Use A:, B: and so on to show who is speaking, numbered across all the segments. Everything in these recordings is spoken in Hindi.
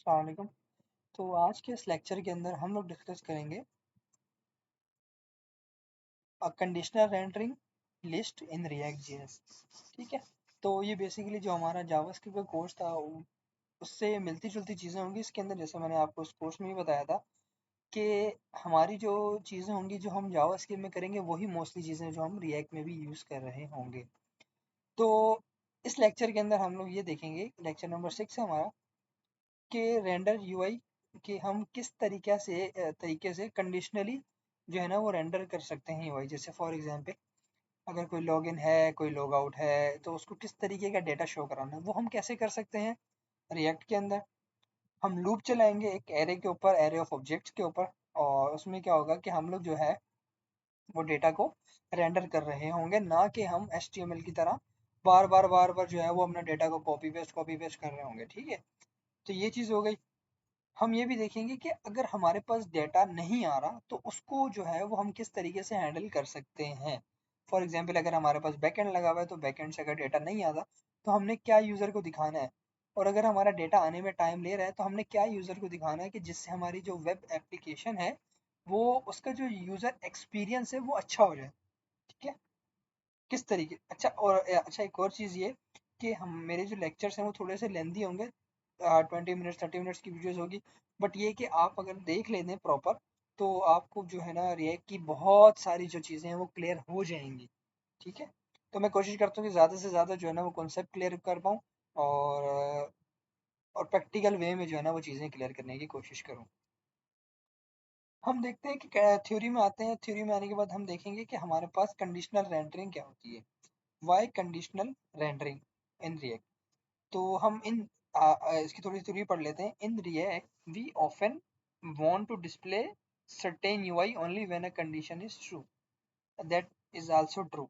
A: अस्सलाम वालेकुम। तो आज के इस लेक्चर के अंदर हम लोग डिस्कस करेंगे conditional rendering list in React JS. ठीक है, तो ये बेसिकली जो हमारा जावास्क्रिप्ट का कोर्स था उससे मिलती जुलती चीज़ें होंगी इसके अंदर। जैसे मैंने आपको उस कोर्स में ही बताया था कि हमारी जो चीज़ें होंगी जो हम जावास्क्रिप्ट में करेंगे वही मोस्टली चीज़ें जो हम रिएक्ट में भी यूज़ कर रहे होंगे। तो इस लेक्चर के अंदर हम लोग ये देखेंगे, लेक्चर नंबर 6 है हमारा, कि रेंडर यूआई कि हम किस तरीके से कंडीशनली जो है ना वो रेंडर कर सकते हैं यूआई। जैसे फॉर एग्जांपल अगर कोई लॉगिन है, कोई लॉग आउट है, तो उसको किस तरीके का डेटा शो कराना है वो हम कैसे कर सकते हैं रिएक्ट के अंदर। हम लूप चलाएंगे एक एरे के ऊपर, एरे ऑफ ऑब्जेक्ट्स के ऊपर, और उसमें क्या होगा कि हम लोग जो है वो डेटा को रेंडर कर रहे होंगे, ना कि हम एचटीएमएल की तरह बार बार जो है वो अपना डेटा को कॉपी पेस्ट कर रहे होंगे। ठीक है, तो ये चीज़ हो गई। हम ये भी देखेंगे कि अगर हमारे पास डेटा नहीं आ रहा तो उसको जो है वो हम किस तरीके से हैंडल कर सकते हैं। फॉर एग्जांपल अगर हमारे पास बैकएंड लगा हुआ है तो बैकएंड से अगर डेटा नहीं आता तो हमने क्या यूज़र को दिखाना है, और अगर हमारा डेटा आने में टाइम ले रहा है तो हमने क्या यूज़र को दिखाना है कि जिससे हमारी जो वेब एप्लीकेशन है वो उसका जो यूज़र एक्सपीरियंस है वो अच्छा हो जाए। ठीक है, किस तरीके। अच्छा, एक और चीज़ ये कि हम मेरे जो लेक्चर्स हैं वो थोड़े से लेंदी होंगे, 20 मिनट्स 30 मिनट्स की वीडियोस होगी। बट ये कि आप अगर देख लेते हैं प्रॉपर तो आपको जो है ना रिएक्ट की बहुत सारी जो चीज़ें हैं वो क्लियर हो जाएंगी। ठीक है, तो मैं कोशिश करता हूँ कि ज़्यादा से ज़्यादा जो है ना वो कॉन्सेप्ट क्लियर कर पाऊँ, और और प्रैक्टिकल वे में जो है ना वो चीज़ें क्लियर करने की कोशिश करूँ। हम देखते हैं कि थ्योरी में आते हैं। थ्योरी में आने के बाद हम देखेंगे कि हमारे पास कंडीशनल रेंडरिंग क्या होती है। Why conditional rendering in React. तो हम इसकी थोड़ी थ्योरी पढ़ लेते हैं। In React we often want to display certain UI only when a condition is true. That is also true.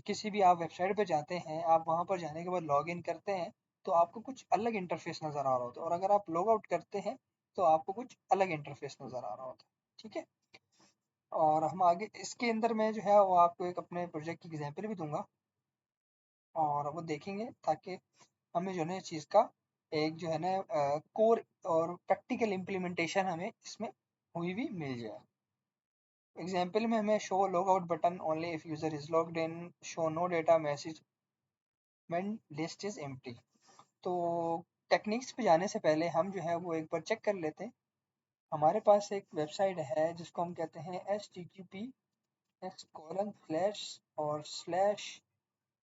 A: किसी भी आप वेबसाइट पे जाते हैं, आप वहां पर जाने के बाद लॉग इन करते हैं तो आपको कुछ अलग इंटरफेस नज़र आ रहा होता है, और अगर आप लॉग आउट करते हैं तो आपको कुछ अलग इंटरफेस नज़र आ रहा होता है। ठीक है, और हम आगे इसके अंदर में जो है वो आपको एक अपने प्रोजेक्ट की एग्जांपल भी दूंगा और वो देखेंगे, ताकि हमें जो है ना इस चीज़ का एक जो है ना कोर और प्रैक्टिकल इम्प्लीमेंटेशन हमें इसमें हुई भी मिल जाए। एग्जाम्पल में हमें show log out button only if user is logged in, show no data message when list is empty. तो टेक्निक्स पे जाने से पहले हम जो है वो एक बार चेक कर लेते हैं। हमारे पास एक वेबसाइट है जिसको हम कहते हैं https:// और स्लैश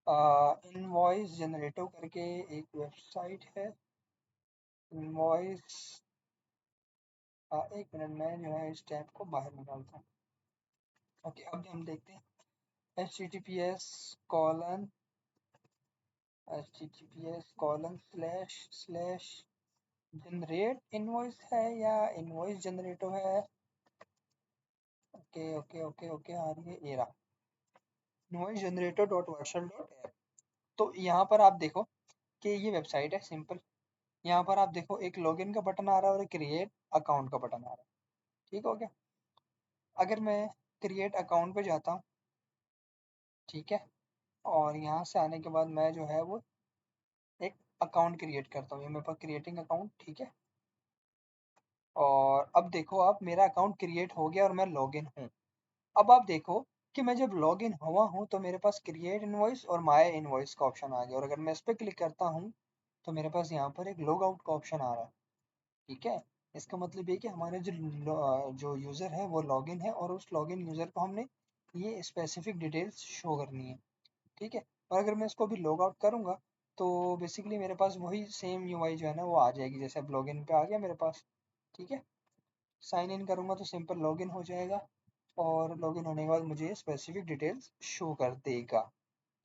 A: इनवॉइस जनरेटर करके एक वेबसाइट है। इनवॉइस, एक मिनट में जो है इस टैब को बाहर निकालता हूँ। ओके, अब हम देखते हैं https:// जनरेट इनवॉइस है या इनवॉइस जनरेटर है। ओके ओके ओके ओके, आ रही है, ये रहा, invoice generator dot Vercel dot app. तो यहाँ पर आप देखो कि ये वेबसाइट है सिंपल। यहाँ पर आप देखो एक लॉगिन का बटन आ रहा है और एक क्रिएट अकाउंट का बटन आ रहा है। ठीक हो गया। अगर मैं क्रिएट अकाउंट पे जाता हूँ, ठीक है, और यहाँ से आने के बाद मैं जो है वो एक अकाउंट क्रिएट करता हूँ, ये मेरे पास क्रिएटिंग अकाउंट। ठीक है, और अब देखो आप, मेरा अकाउंट क्रिएट हो गया और मैं लॉगिन हूँ। अब आप देखो कि मैं जब लॉगिन हुआ हूँ तो मेरे पास क्रिएट इनवॉइस और माय इनवॉइस का ऑप्शन आ गया, और अगर मैं इस पर क्लिक करता हूँ तो मेरे पास यहाँ पर एक लॉग आउट का ऑप्शन आ रहा है। ठीक है, इसका मतलब ये कि हमारे जो यूज़र है वो लॉगिन है और उस लॉगिन यूज़र को हमने ये स्पेसिफिक डिटेल्स शो करनी है। ठीक है, और अगर मैं इसको भी लॉग आउट करूँगा तो बेसिकली मेरे पास वही सेम यूआई जो है ना वो आ जाएगी, जैसे अब लॉगिन पे आ गया मेरे पास। ठीक है, साइन इन करूँगा तो सिंपल लॉगिन हो जाएगा, और लॉगिन होने के बाद मुझे स्पेसिफिक डिटेल्स शो कर देगा।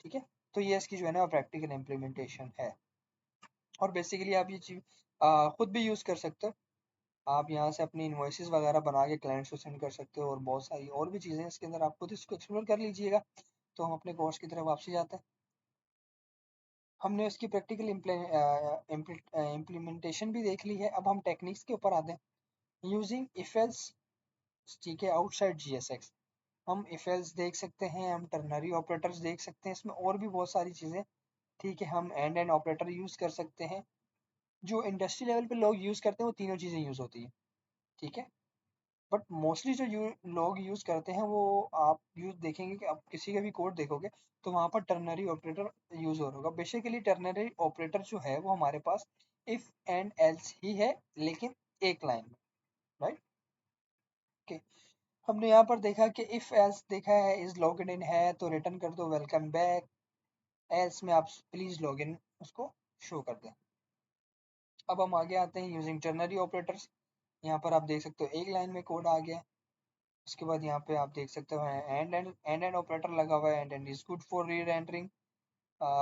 A: ठीक है, तो ये इसकी जो है ना प्रैक्टिकल इम्प्लीमेंटेशन है, और बेसिकली आप ये चीज़ खुद भी यूज़ कर सकते हो। आप यहाँ से अपनी इन्वॉइसेस वगैरह बना के क्लाइंट्स को सेंड कर सकते हो, और बहुत सारी और भी चीज़ें हैं इसके अंदर, आप खुद इसको एक्सप्लोर कर लीजिएगा। तो हम अपने कोर्स की तरफ वापसी जाते हैं। हमने उसकी प्रैक्टिकल इम्प्लीमेंटेशन भी देख ली है, अब हम टेक्निक्स के ऊपर आते हैं। यूजिंग इफ एल्स, ठीक है, आउटसाइड जीएसएक्स। हम इफ एल्स देख सकते हैं, हम टर्नरी ऑपरेटर्स देख सकते हैं, इसमें और भी बहुत सारी चीज़ें। ठीक है, हम एंड ऑपरेटर यूज़ कर सकते हैं, जो इंडस्ट्री लेवल पे लोग यूज़ करते हैं वो तीनों चीज़ें यूज़ होती हैं, ठीक है। बट मोस्टली जो लोग यूज़ करते हैं वो, आप यूज़ देखेंगे कि आप किसी का भी कोड देखोगे तो वहाँ पर टर्नरी ऑपरेटर यूज़ हो रहा होगा। बेसिकली टर्नरी ऑपरेटर जो है वो हमारे पास इफ़ एंड एल्स ही है, लेकिन एक लाइन में, राइट। ओके, हमने यहाँ पर देखा कि इफ़ एल्स देखा है, इज लॉग्ड इन है तो रिटर्न कर दो वेलकम बैक, एल्स में आप प्लीज लॉग इन उसको शो कर दें। अब हम आगे आते हैं यूजिंग टर्नरी ऑपरेटर्स। यहाँ पर आप देख सकते हो एक लाइन में कोड आ गया है। उसके बाद यहाँ पे आप देख सकते हो एंड ऑपरेटर लगा हुआ है, एंड इज गुड फॉर री rendering,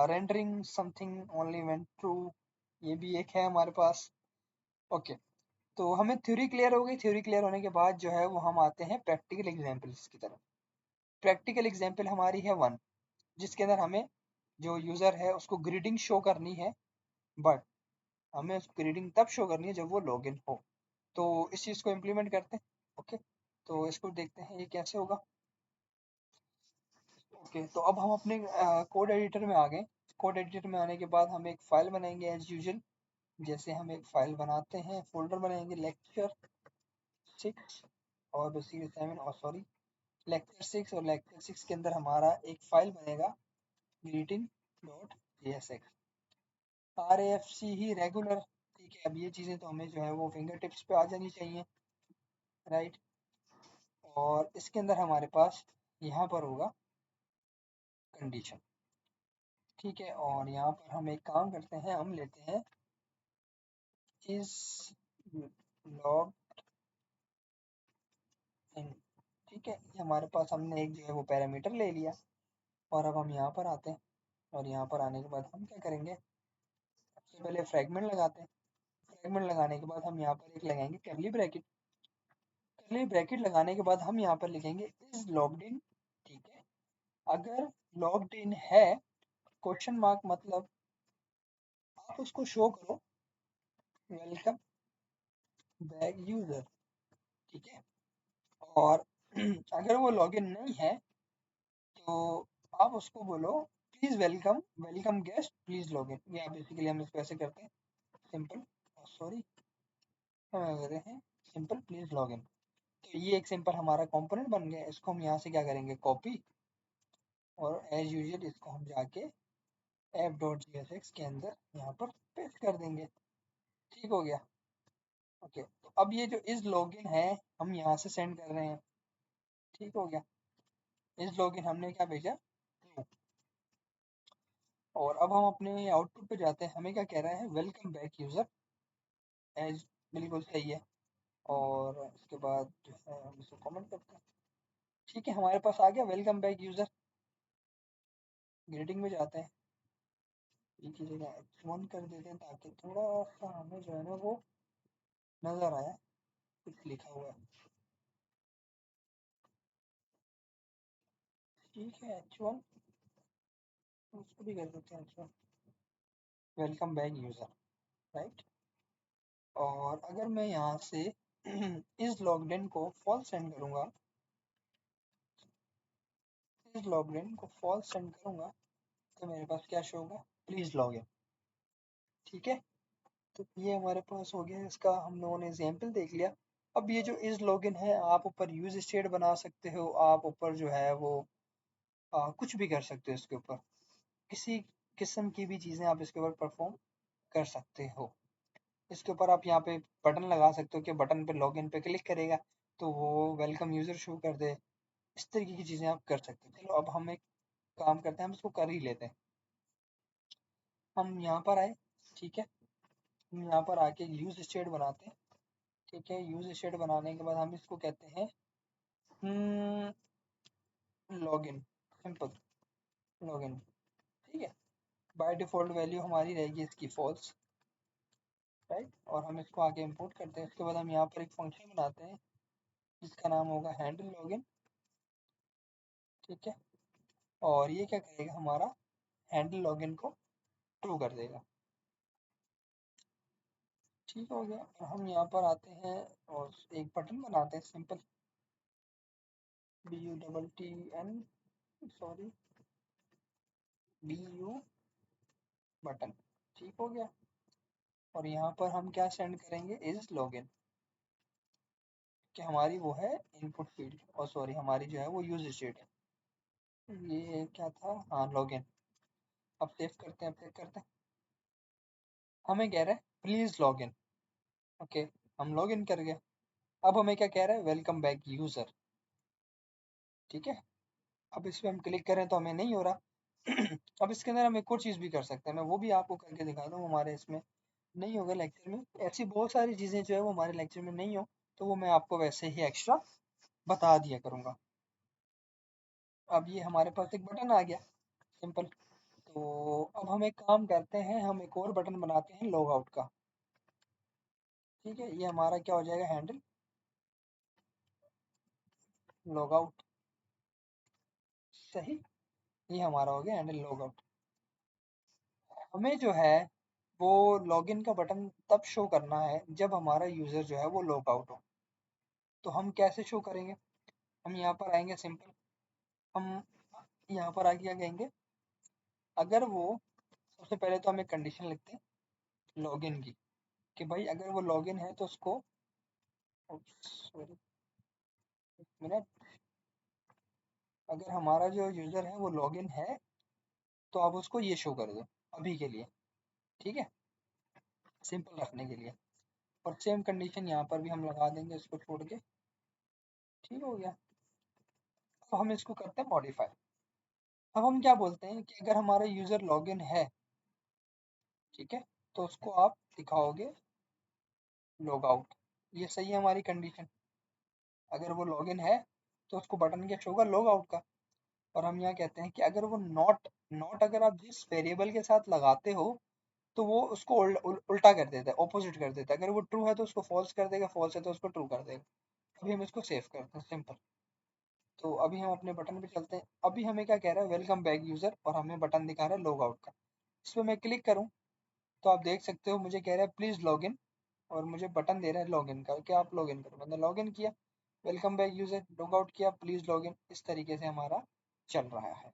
A: rendering something only when true, ये भी एक है हमारे पास। ओके, तो हमें थ्योरी क्लियर हो गई। थ्योरी क्लियर होने के बाद जो है वो हम आते हैं प्रैक्टिकल एग्जाम्पल्स की तरफ। प्रैक्टिकल एग्जाम्पल हमारी है वन, जिसके अंदर हमें जो यूज़र है उसको ग्रीटिंग शो करनी है, बट हमें उसको ग्रीटिंग तब शो करनी है जब वो लॉगिन हो। तो इस चीज़ को इम्प्लीमेंट करते हैं। ओके, तो इसको देखते हैं ये कैसे होगा। ओके, तो अब हम अपने कोड एडिटर में आ गए। कोड एडिटर में आने के बाद हम एक फ़ाइल बनाएंगे एज यूजल। जैसे हम एक फ़ाइल बनाते हैं, फोल्डर बनाएंगे लेक्चर 6 और बेसिकली 7, और सॉरी लेक्चर 6, और लेक्चर 6 के अंदर हमारा एक फ़ाइल बनेगा ग्रीटिंग डॉट jsx, RAFC ही रेगुलर। ठीक है, अब ये चीज़ें तो हमें जो है वो फिंगर टिप्स पे आ जानी चाहिए, राइट। और इसके अंदर हमारे पास यहाँ पर होगा कंडीशन, ठीक है। और यहाँ पर हम एक काम करते हैं, हम लेते हैं इस लॉग इन, ठीक है। ये हमारे पास हमने एक जो है वो पैरामीटर ले लिया। और अब हम यहाँ पर आते हैं, और यहाँ पर आने के बाद हम क्या करेंगे, सबसे पहले फ्रैगमेंट लगाते हैं। फ्रैगमेंट लगाने के बाद हम यहाँ पर एक लगाएंगे कर्ली ब्रैकेट। कर्ली ब्रैकेट लगाने के बाद हम यहाँ पर लिखेंगे इज लॉग्ड इन, ठीक है। अगर लॉग्ड इन है क्वेश्चन मार्क, मतलब आप उसको शो करो वेलकम बैक यूजर, ठीक है। और अगर वो लॉगिन नहीं है तो आप उसको बोलो please welcome, welcome guest please login. या बेसिकली हम इसको ऐसे करते हैं सिंपल, सॉरी हम करते हैं सिंपल प्लीज लॉगिन। तो ये एक सिंपल हमारा कंपोनेंट बन गया। इसको हम यहाँ से क्या करेंगे, कॉपी, और एज यूजुअल इसको हम जाके f.jsx के अंदर यहाँ पर पेस्ट कर देंगे। ठीक हो गया। ओके, तो अब ये जो इस लॉगिन है हम यहाँ से सेंड कर रहे हैं। ठीक हो गया, इस लॉगिन हमने क्या भेजा, true। और अब हम अपने आउटपुट पे जाते हैं, हमें क्या कह रहा है, वेलकम बैक यूजर, एज बिल्कुल सही है। और उसके बाद जो है हम इसको कमेंट करते हैं। ठीक है, हमारे पास आ गया वेलकम बैक यूजर। ग्रीटिंग में जाते हैं, ई की जगह H1 कर देते हैं ताकि थोड़ा सा हमें जो है ना वो नजर आया कुछ लिखा हुआ है। ठीक है, H1 उसको भी कर देते हैं H1, welcome back user, right. और अगर मैं यहाँ से इस लॉगइन को फॉल्स सेंड करूँगा, इस लॉगइन को फॉल्स सेंड करूँगा तो मेरे पास क्या शो होगा, प्लीज लॉग इन। ठीक है, तो ये हमारे पास हो गया, इसका हम लोगों ने एग्जाम्पल देख लिया। अब ये जो इस लॉगिन है, आप ऊपर यूज स्टेट बना सकते हो, आप ऊपर जो है वो कुछ भी कर सकते हो इसके ऊपर, किसी किस्म की भी चीज़ें आप इसके ऊपर परफॉर्म कर सकते हो। इसके ऊपर आप यहाँ पे बटन लगा सकते हो कि बटन पे लॉगिन पे क्लिक करेगा तो वो वेलकम यूज़र शो कर दे। इस तरीके की चीज़ें आप कर सकते हो। चलो अब हम एक काम करते हैं, हम इसको कर ही लेते हैं। हम यहाँ पर आए, ठीक है, हम यहाँ पर आके यूज स्टेट बनाते हैं। ठीक है, यूज स्टेट बनाने के बाद हम इसको कहते हैं लॉगिन, सिंपल लॉगिन। ठीक है, बाय डिफ़ॉल्ट वैल्यू हमारी रहेगी इसकी फॉल्स, राइट। और हम इसको आगे इंपोर्ट करते हैं। उसके बाद हम यहाँ पर एक फंक्शन बनाते हैं जिसका नाम होगा हैंडल लॉगिन, ठीक है। और ये क्या करेगा, हमारा हैंडल लॉगिन को ट्रू कर देगा। ठीक हो गया, और हम यहाँ पर आते हैं और एक बटन बनाते हैं simple, BUTTN, sorry BU button. ठीक हो गया, और यहाँ पर हम क्या सेंड करेंगे इज लॉगिन, कि हमारी वो है इनपुट फील्ड, और सॉरी हमारी जो है वो यूज स्टेट है। ये क्या था, हाँ लॉगिन। अब सेव करते हैं, अपडेट करते हैं। हमें कह रहा है प्लीज लॉगिन, ओके हम लॉगिन कर गए। अब हमें क्या कह रहा है, वेलकम बैक यूजर, ठीक है। अब इस पर हम क्लिक करें तो हमें नहीं हो रहा। अब इसके अंदर हम एक और चीज़ भी कर सकते हैं, मैं वो भी आपको करके दिखा दूँ, हमारे इसमें नहीं होगा लेक्चर में। ऐसी बहुत सारी चीज़ें जो है वो हमारे लेक्चर में नहीं हो, तो वो मैं आपको वैसे ही एक्स्ट्रा बता दिया करूँगा। अब ये हमारे पास एक बटन आ गया, सिंपल। तो अब हम एक काम करते हैं, हम एक और बटन बनाते हैं लॉग आउट का, ठीक है। ये हमारा क्या हो जाएगा, हैंडल लॉग आउट, सही। ये हमारा हो गया हैंडल लॉग आउट। हमें जो है वो लॉगिन का बटन तब शो करना है जब हमारा यूज़र जो है वो लॉग आउट हो। तो हम कैसे शो करेंगे, हम यहाँ पर आएंगे, सिंपल। हम यहाँ पर आके क्या कहेंगे, अगर वो, सबसे पहले तो हम एक कंडीशन लिखते हैं लॉगिन की, कि भाई अगर वो लॉगिन है तो उसको, सॉरी एक मिनट, अगर हमारा जो यूज़र है वो लॉगिन है तो आप उसको ये शो कर दो अभी के लिए, ठीक है, सिंपल रखने के लिए। और सेम कंडीशन यहाँ पर भी हम लगा देंगे इसको छोड़ के, ठीक हो गया। तो हम इसको करते हैं मॉडिफाई। अब हम क्या बोलते हैं कि अगर हमारा यूज़र लॉगिन है, ठीक है, तो उसको आप दिखाओगे लॉग आउट। ये सही है हमारी कंडीशन। अगर वो लॉगिन है तो उसको बटन क्या शो होगा, लॉग आउट का। और हम यहाँ कहते हैं कि अगर वो नॉट, नॉट अगर आप जिस वेरिएबल के साथ लगाते हो तो वो उसको उल्टा कर देता है, ऑपोजिट कर देता है। अगर वो ट्रू है तो उसको फॉल्स कर देगा, फॉल्स है तो उसको ट्रू कर देगा। अभी हम इसको सेव करते हैं, सिंपल। तो अभी हम अपने बटन पे चलते हैं। अभी हमें क्या कह रहा है, वेलकम बैक यूजर, और हमें बटन दिखा रहा है लॉग आउट का। इस पर मैं क्लिक करूँ तो आप देख सकते हो मुझे कह रहा है प्लीज लॉग इन, और मुझे बटन दे रहा है लॉगिन का, कि आप लॉगिन करो। मैंने लॉगिन किया, welcome back user, log out किया, प्लीज लॉगिन। इस तरीके से हमारा चल रहा है,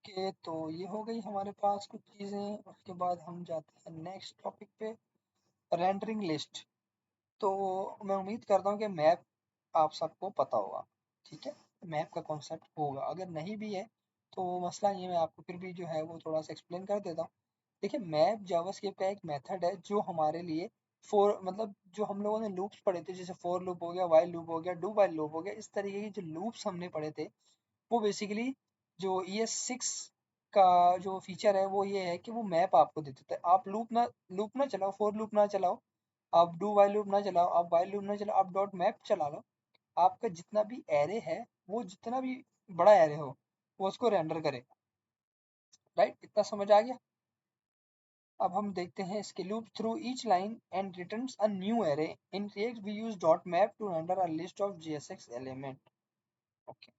A: कि तो ये हो गई हमारे पास कुछ चीज़ें। उसके बाद हम जाते हैं नेक्स्ट टॉपिक पे, रेंडरिंग लिस्ट। तो मैं उम्मीद करता हूँ कि मैप आप सबको पता होगा, ठीक है। मैप का कॉन्सेप्ट होगा, अगर नहीं भी है तो मसला ये, मैं आपको फिर भी जो है वो थोड़ा सा एक्सप्लेन कर देता हूँ। देखिए, मैप जावास्क्रिप्ट का एक मेथड है जो हमारे लिए फॉर, मतलब जो हम लोगों ने लूप्स पढ़े थे, जैसे फॉर लूप हो गया, वाइल लूप हो गया, डू वाइल लूप हो गया, इस तरीके के जो लूप्स हमने पढ़े थे, वो बेसिकली जो ES6 का जो फीचर है वो ये है कि वो मैप आपको दे देता है। आप लूप ना चलाओ, फॉर लूप ना चलाओ, आप डू वाइल लूप ना चलाओ, आप वाइल लूप ना चलाओ, आप डॉट मैप चला लो। आपका जितना भी एरे है, वो जितना भी बड़ा एरे हो वो उसको रेंडर करेगा। राइट, इतना समझ आ गया। अब हम देखते हैं इसके loop through each line and returns a new array. In React we use dot map to render a list of JSX element. Okay,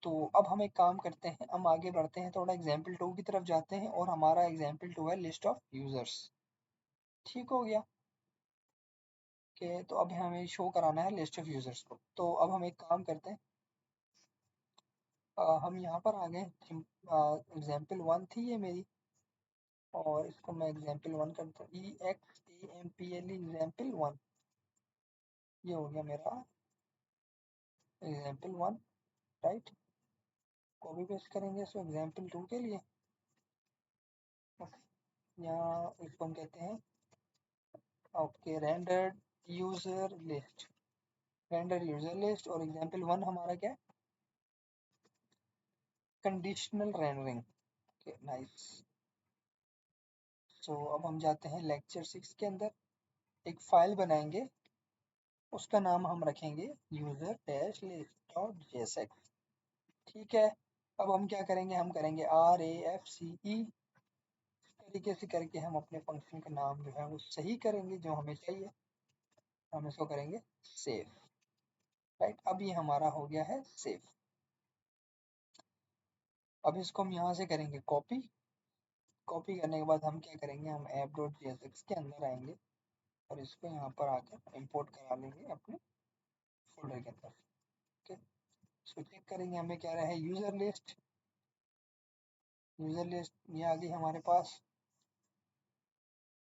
A: तो अब हम एक काम करते हैं, हम आगे बढ़ते हैं, थोड़ा एग्जाम्पल 2 की तरफ जाते हैं, और हमारा एग्जाम्पल 2 है लिस्ट ऑफ यूजर्स। ठीक हो गया, कि तो अब हमें शो कराना है लिस्ट ऑफ यूजर्स को। तो अब हम एक काम करते हैं, हम यहाँ पर आ गए, एग्जाम्पल 1 थी ये मेरी, और इसको मैं एग्जाम्पल 1 करता हूँ, EXAMPLE एग्जाम्पल 1। ये हो गया मेरा एग्जाम्पल 1, राइट। कॉपी पेस्ट करेंगे इसको एग्जाम्पल 2 के लिए। यहाँ इसको हम कहते हैं okay rendered user list, render user list. और एग्जाम्पल 1 हमारा क्या है, conditional rendering. Okay nice. So अब हम जाते हैं लेक्चर 6 के अंदर, एक फाइल बनाएंगे, उसका नाम हम रखेंगे user dash list dot JSX, ठीक है। अब हम क्या करेंगे, हम करेंगे RAFCE, तरीके से करके हम अपने फंक्शन का नाम जो है वो सही करेंगे जो हमें चाहिए। हम इसको करेंगे सेव, राइट। अब ये हमारा हो गया है सेव। अब इसको हम यहाँ से करेंगे कॉपी, कॉपी करने के बाद हम क्या करेंगे, हम ऐप डॉट JSX के अंदर आएंगे, और इसको यहाँ पर आकर इंपोर्ट करा लेंगे अपने फोल्डर के अंदर। ओके, इसको चेक करेंगे, हमें क्या रहा है यूजर लिस्ट, यूजर लिस्ट ये आ गई हमारे पास।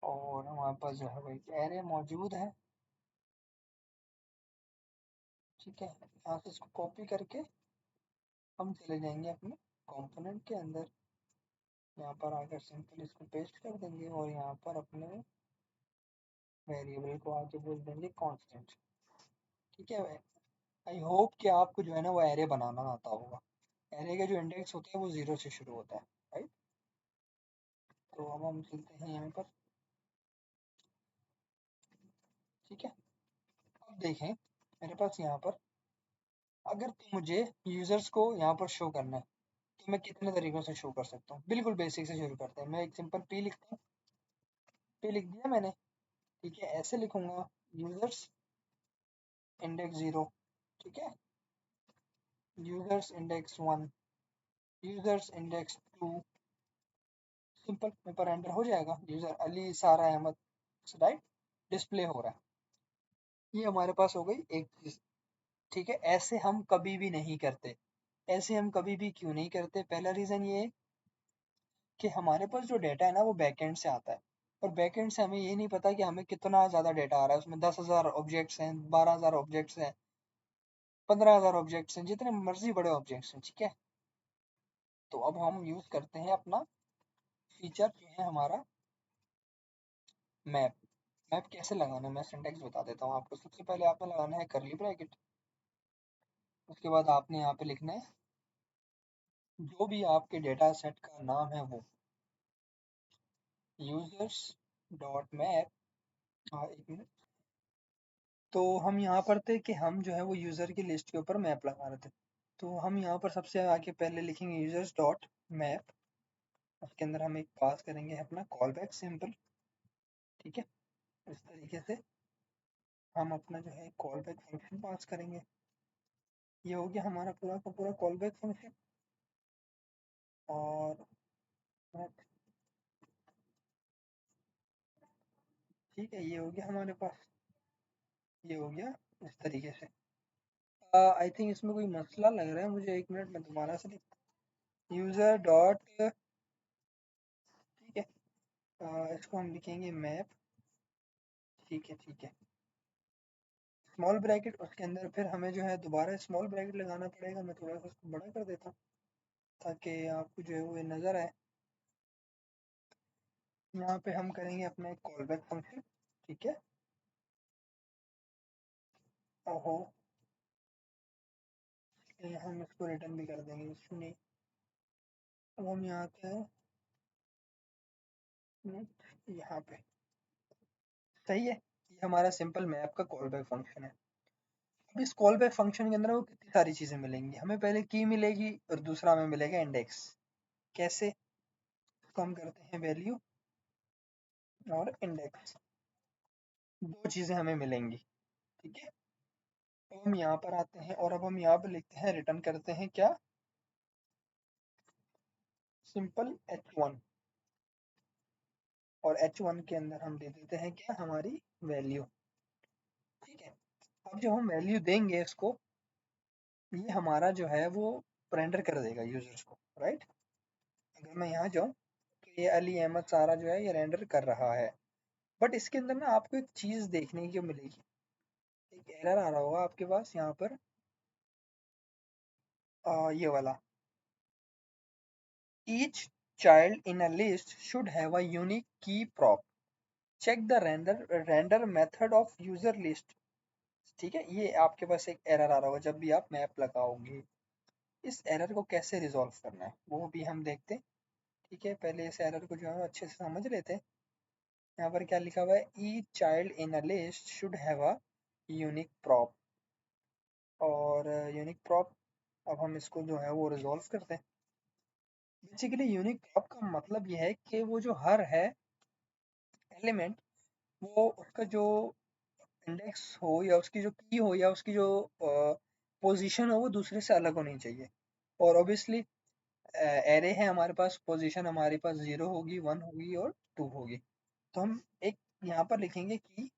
A: और हमारे पास जो है वो एक एरे मौजूद है। ठीक है, यहाँ से इसको कॉपी करके हम चले जाएंगे अपने कंपोनेंट के अंदर। यहाँ पर आकर सिंपल इसको पेस्ट कर देंगे और यहाँ पर अपने वेरिएबल को आगे बोल देंगे कांस्टेंट। ठीक है, आई होप कि आपको जो है ना वो एरे बनाना आता होगा। एरे का जो इंडेक्स होता है वो 0 से शुरू होता है, राइट। तो अब हम चलते हैं यहाँ पर। ठीक है, अब देखें मेरे पास यहाँ पर, अगर तो मुझे यूजर्स को यहाँ पर शो करना है तो मैं कितने तरीकों से शो कर सकता हूँ। बिल्कुल बेसिक से शुरू करते हैं। मैं एक सिंपल पी लिखता हूँ। पी लिख दिया मैंने। ठीक है, ऐसे लिखूंगा यूजर्स इंडेक्स 0। ठीक है, users index 1, users index 2। Simple, मेरे पर एंटर हो जाएगा। यूजर अली सारा अहमद, राइट, डिस्प्ले हो रहा है। ये हमारे पास हो गई एक चीज। ठीक है, ऐसे हम कभी भी नहीं करते। ऐसे हम कभी भी क्यों नहीं करते? पहला रीजन ये है कि हमारे पास जो डेटा है ना वो बैकएंड से आता है, और बैकएंड से हमें ये नहीं पता कि हमें कितना ज़्यादा डेटा आ रहा है। उसमें 10,000 ऑब्जेक्ट्स हैं, 12,000 ऑब्जेक्ट्स हैं, 15,000 ऑब्जेक्ट्स हैं, जितने मर्जी बड़े ऑब्जेक्ट्स हैं। ठीक है, तो अब हम यूज़ करते हैं अपना फीचर जो है हमारा मैप। मैप कैसे लगाना है मैं सिंटेक्स बता देता हूँ आपको। सबसे पहले आपने लगाना है करली ब्रैकेट। उसके बाद आपने यहाँ पे लिखना है जो भी आपके डेटा सेट का नाम है वो यूजर्स डॉट मैप। हाँ, एक मिनट। तो हम यहाँ पर थे कि हम जो है वो यूज़र की लिस्ट के ऊपर मैप लगा रहे थे। तो हम यहाँ पर सबसे आगे पहले लिखेंगे यूजर्स डॉट मैप। उसके अंदर हम एक पास करेंगे अपना कॉल बैक सिंपल। ठीक है, इस तरीके से हम अपना जो है कॉल बैक फंक्शन पास करेंगे। ये हो गया हमारा पूरा का पूरा कॉल बैक फंक्शन। और ठीक है, ये हो गया हमारे पास। ये हो गया इस तरीके से। आई थिंक इसमें कोई मसला लग रहा है मुझे। एक मिनट में दोबारा से यूज़र डॉट, ठीक है, इसको हम लिखेंगे मैप। ठीक है, ठीक है, स्मॉल ब्रैकेट। उसके अंदर फिर हमें जो है दोबारा स्मॉल ब्रैकेट लगाना पड़ेगा। मैं थोड़ा सा इसको बड़ा कर देता हूँ ताकि आपको जो है वो नज़र आए। यहाँ पे हम करेंगे अपना एक कॉल बैक फंक्शन। ठीक है, ओहो, हम इसको रिटर्न भी कर देंगे, इशू नहीं। अब हम यहाँ आते हैं यहाँ पे। सही है, ये हमारा सिंपल मैप का कॉल बैक फंक्शन है। अब इस कॉल बैक फंक्शन के अंदर वो कितनी सारी चीज़ें मिलेंगी। हमें पहले की मिलेगी और दूसरा हमें मिलेगा इंडेक्स। कैसे? इसको हम करते हैं वैल्यू और इंडेक्स, दो चीज़ें हमें मिलेंगी। ठीक है, अब हम यहाँ पर आते हैं और अब हम यहाँ पर लिखते हैं, रिटर्न करते हैं क्या, सिंपल h1। और h1 के अंदर हम दे देते हैं क्या, हमारी वैल्यू। ठीक है, अब जब हम वैल्यू देंगे इसको, ये हमारा जो है वो रेंडर कर देगा यूजर्स को, राइट। अगर मैं यहाँ जाऊँ तो ये अली अहमद सारा जो है ये रेंडर कर रहा है। बट इसके अंदर ना आपको एक चीज़ देखने को मिलेगी। एक एरर आ रहा होगा आपके पास यहाँ पर, ये वाला, each child in a list should have a unique key prop, check the render method of user list। ठीक है, ये आपके पास एक एरर आ रहा होगा जब भी आप मैप लगाओगे। इस एरर को कैसे रिजॉल्व करना है वो भी हम देखते हैं। ठीक है, पहले इस एरर को जो है अच्छे से समझ लेते हैं। यहाँ पर क्या लिखा हुआ है, each child in a list should have a unique prop. और यूनिक प्रॉप, अब हम इसको जो है वो रिजॉल्व करते हैं। बेसिकली यूनिक प्रॉप का मतलब यह है कि वो जो हर है एलिमेंट, वो उसका जो इंडेक्स हो या उसकी जो की हो या उसकी जो पोजीशन हो वो दूसरे से अलग होनी चाहिए। और ऑब्वियसली एरे है हमारे पास, पोजीशन हमारे पास 0 होगी, 1 होगी और 2 होगी। तो हम एक यहाँ पर लिखेंगे की।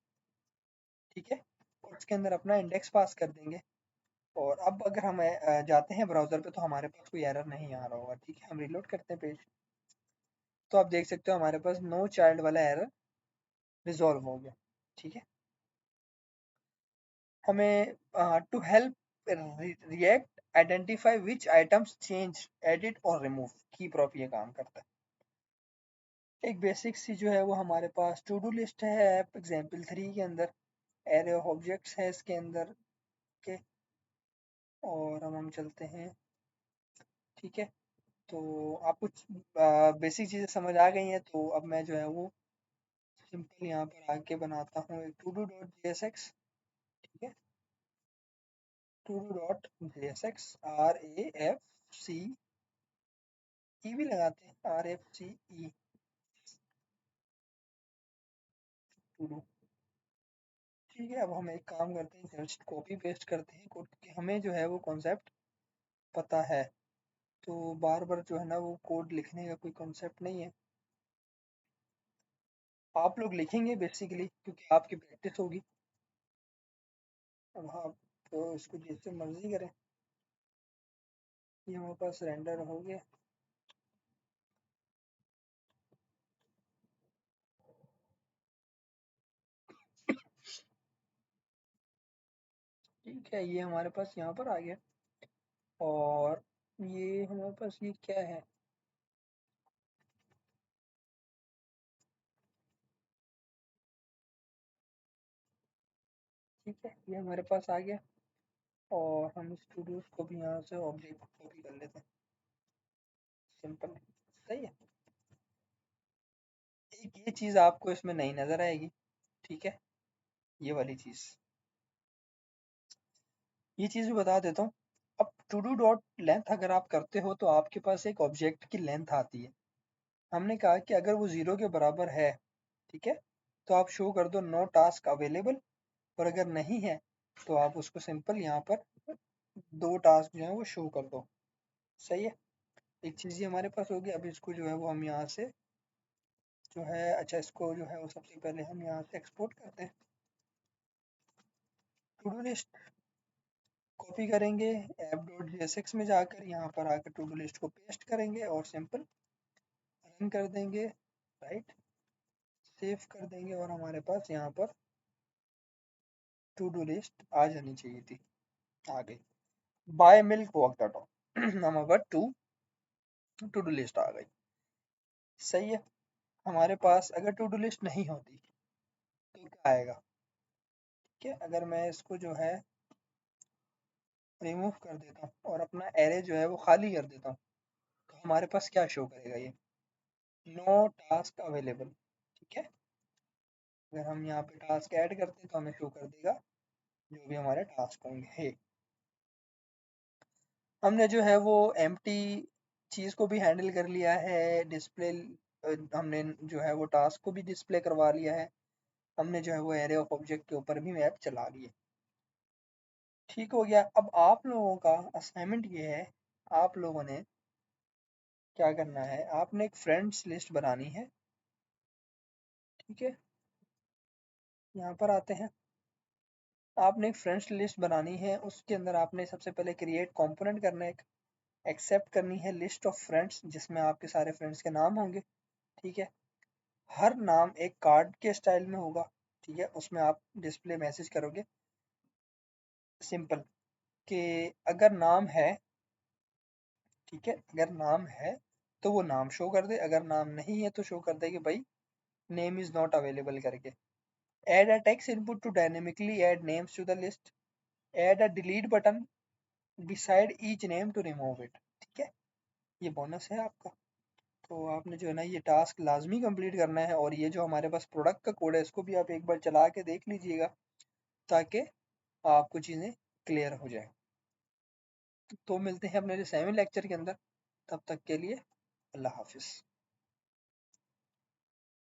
A: ठीक है, और उसके अंदर अपना इंडेक्स पास कर देंगे। और अब अगर हम जाते हैं ब्राउज़र पे तो हमारे पास कोई एरर नहीं आ रहा होगा। ठीक है, हम रीलोड करते हैं पेज। तो आप देख सकते हो हमारे पास नो चाइल्ड वाला एरर रिजॉल्व हो गया। ठीक है, हमें to help React identify which items change added और रिमूव की प्रॉप ये काम करता है। एक बेसिक सी जो है वो हमारे पास टू डू लिस्ट है ऐप एग्जाम्पल 3 के अंदर, एरे ऑफ ऑब्जेक्ट्स है इसके अंदर के, और हम चलते हैं। ठीक है, तो आप कुछ बेसिक चीज़ें समझ आ गई हैं, तो अब मैं जो है वो सिंपल यहाँ पर आके बनाता हूँ एक to do dot J S X. ठीक है, to do dot J S X, RAFC E भी लगाते हैं, RFCE टू डू। ठीक है, अब हम एक काम करते हैं, जस्ट कॉपी पेस्ट करते हैं कोड, क्योंकि हमें जो है वो कॉन्सेप्ट पता है, तो बार बार जो है ना वो कोड लिखने का कोई कॉन्सेप्ट नहीं है। आप लोग लिखेंगे बेसिकली क्योंकि आपकी प्रैक्टिस होगी। अब आप तो इसको जैसे मर्जी करें। ये हमारे पास रेंडर हो गया। ठीक है, ये हमारे पास यहाँ पर आ गया, और ये हमारे पास ये क्या है। ठीक है, ये हमारे पास आ गया, और हम इस टू डूज को भी यहाँ से ऑब्जेक्ट कॉपी कर लेते हैं, सिंपल। सही है, एक ये चीज़ आपको इसमें नहीं नज़र आएगी। ठीक है, ये वाली चीज़ भी बता देता हूँ। अब टू डू डॉट लेंथ अगर आप करते हो तो आपके पास एक ऑब्जेक्ट की लेंथ आती है। हमने कहा कि अगर वो 0 के बराबर है, ठीक है, तो आप शो कर दो नो टास्क अवेलेबल, और अगर नहीं है तो आप उसको सिंपल यहाँ पर 2 टास्क जो है वो शो कर दो। सही है, एक चीज़ ये हमारे पास होगी। अब इसको जो है वो हम यहाँ से जो है, अच्छा इसको जो है वो सबसे पहले हम यहाँ से एक्सपोर्ट करते हैं। टू डू लिस्ट कॉपी करेंगे, ऐप डॉट JSX में जाकर यहाँ पर आकर टू डू लिस्ट को पेस्ट करेंगे और सिंपल रन कर देंगे, राइट, सेव कर देंगे, और हमारे पास यहाँ पर टू डू लिस्ट आ जानी चाहिए थी, आ गई। Buy milk walk the dog number 2 to do list आ गई। सही है, हमारे पास अगर टू डू लिस्ट नहीं होती तो क्या आएगा। ठीक है, अगर मैं इसको जो है रिमूव कर देता हूँ और अपना एरे जो है वो खाली कर देता हूँ, तो हमारे पास क्या शो करेगा, ये नो टास्क अवेलेबल। ठीक है, अगर हम यहाँ पे टास्क ऐड करते हैं तो हमें शो कर देगा जो भी हमारे टास्क होंगे। हमने जो है वो एम्प्टी चीज़ को भी हैंडल कर लिया है, डिस्प्ले हमने जो है वो टास्क को भी डिस्प्ले करवा लिया है, हमने जो है वो एरे ऑफ ऑब्जेक्ट के ऊपर भी मैप चला लिए। ठीक हो गया, अब आप लोगों का असाइनमेंट ये है, आप लोगों ने क्या करना है, आपने एक फ्रेंड्स लिस्ट बनानी है। ठीक है, यहाँ पर आते हैं, आपने एक फ्रेंड्स लिस्ट बनानी है, उसके अंदर आपने सबसे पहले क्रिएट कंपोनेंट करना है, एक्सेप्ट करनी है लिस्ट ऑफ फ्रेंड्स जिसमें आपके सारे फ्रेंड्स के नाम होंगे। ठीक है, हर नाम एक कार्ड के स्टाइल में होगा। ठीक है, उसमें आप डिस्प्ले मैसेज करोगे सिंपल कि अगर नाम है, ठीक है, अगर नाम है तो वो नाम शो कर दे, अगर नाम नहीं है तो शो कर दे कि भाई नेम इज नॉट अवेलेबल करके। Add a text input to dynamically add names to the list, add a delete button beside each name to remove it. ठीक है, ये बोनस है आपका। तो आपने जो है ना ये टास्क लाजमी कंप्लीट करना है, और ये जो हमारे पास प्रोडक्ट का कोड है इसको भी आप एक बार चला के देख लीजिएगा ताकि आपको चीज़ें क्लियर हो जाए। तो मिलते हैं अपने 7 लेक्चर के अंदर, तब तक के लिए अल्लाह हाफिज़।